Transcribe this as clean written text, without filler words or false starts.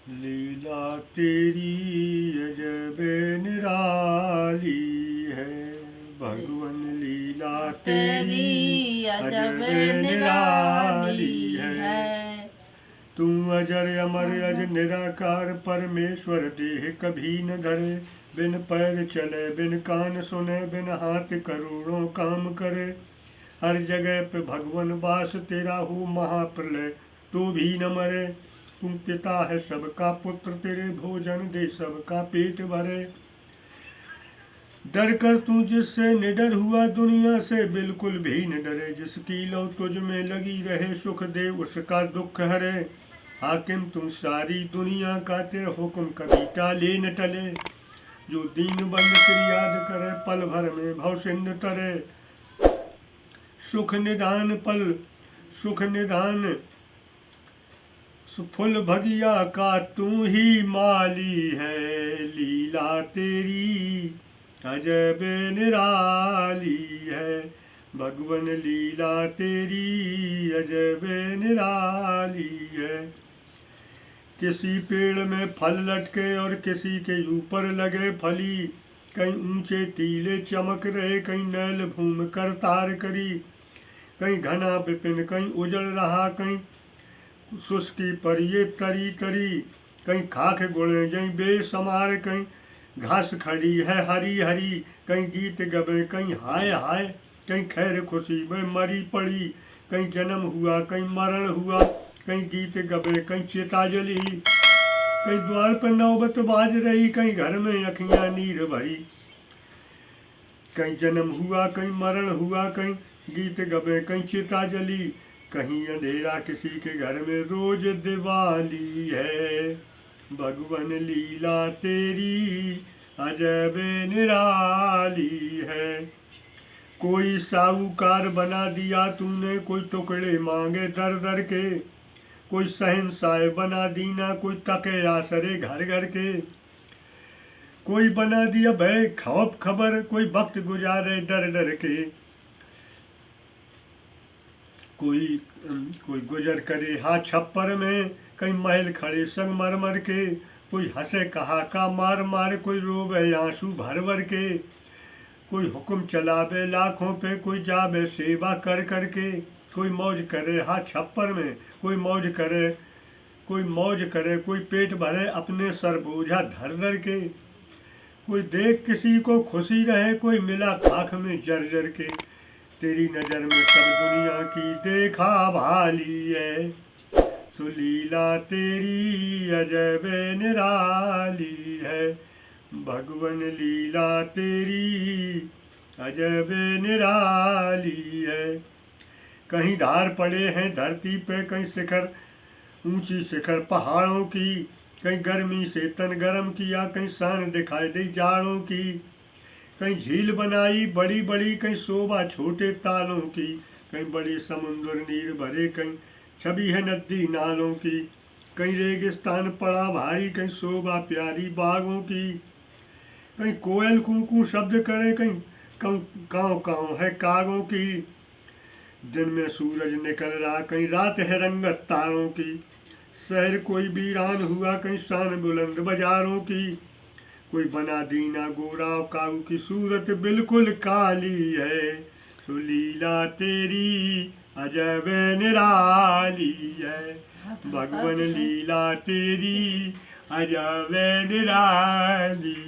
लीला तेरी अजब निराली है, भगवन लीला तेरी अजब अजब निराली है। है। तू अजर अमर अज निराकार परमेश्वर, देह कभी न धरे, बिन पैर चले बिन कान सुने, बिन हाथ करोड़ों काम करे। हर जगह पे भगवन वास तेरा हो महाप्रलय, तो भी न मरे। तू पिता है सबका पुत्र, तेरे भोजन दे सबका पेट भरे। डर कर तू जिससे निडर हुआ, दुनिया से बिल्कुल भी न डरे। जिसकी लौ तुझ में लगी रहे, सुख दे उसका दुख हरे। हाकिम तुम सारी दुनिया का, तेरे हुक्म कभी टाले न टले। जो दीन बंद तेरी याद करे, पल भर में भव सिंध तरे। सुख निधान फुल भगिया का तू ही माली है। लीला तेरी अजब निराली है, भगवन लीला तेरी अजब निराली है। किसी पेड़ में फल लटके और किसी के ऊपर लगे फली, कहीं ऊंचे टीले चमक रहे, कहीं नैल भूम कर तार करी। कहीं घना विपिन कहीं उजड़ रहा, कहीं सुस्ती पर ये तरी तरी। कहीं खाक गुड़े जहीं बेसमार, कहीं घास खड़ी है हरी हरी। कहीं गीत गबे कहीं हाय हाय, कहीं खैर खुशी में मरी पड़ी। कहीं जन्म हुआ कहीं मरण हुआ, कहीं गीत गबे कहीं चिता जली। कहीं द्वार पर नौबत बाज रही, कहीं घर में अखियां नीर भरी। कहीं जन्म हुआ कहीं मरण हुआ, कहीं गीत गबे कहीं चिता जली। कहीं अंधेरा किसी के घर में रोज दिवाली है, भगवन लीला तेरी अजब निराली है। कोई साहूकार बना दिया तूने, कोई टुकड़े मांगे दर दर के। कोई शहंशाह बना दीना, कोई तके आसरे घर घर के। कोई बना दिया भय खौफ खबर, कोई वक्त गुजारे डर डर के। कोई गुजर करे हाथ छप्पर में, कहीं महल खड़े संगमरमर के। कोई हंसे कहा का मार मार, कोई रोवे आंसू भर भर के। कोई हुक्म चलावे लाखों पे, कोई जावे सेवा कर कर के। कोई मौज करे हाथ छप्पर में, कोई मौज करे कोई पेट भरे अपने सर बोझा धर धर के। कोई देख किसी को खुशी रहे, कोई मिला खाक में जर जर के। तेरी नजर में सब दुनिया की देखा भाली है, सुलीला तेरी अजब निराली है, भगवन लीला तेरी अजब निराली है। कहीं धार पड़े हैं धरती पे, कहीं शिखर ऊंची शिखर पहाड़ों की। कहीं गर्मी से तन गरम किया, कहीं शान दिखाई दी जाड़ों की। कहीं झील बनाई बड़ी बड़ी, कहीं शोभा छोटे तालों की। कहीं बड़ी समुद्र नीर भरे, कहीं छवि है नदी नालों की। कहीं रेगिस्तान पड़ा भारी, कहीं शोभा प्यारी बागों की। कहीं कोयल कूकू शब्द करे, कहीं काँव काँव है कागों की। दिन में सूरज निकल रहा, कहीं रात है रंगत तारों की। शहर कोई वीरान हुआ, कहीं शान बुलंद बाजारों की। कोई बना दीना गोरा काऊ की सूरत बिल्कुल काली है, सुलीला तेरी अजब निराली है, भगवन लीला तेरी अजब निराली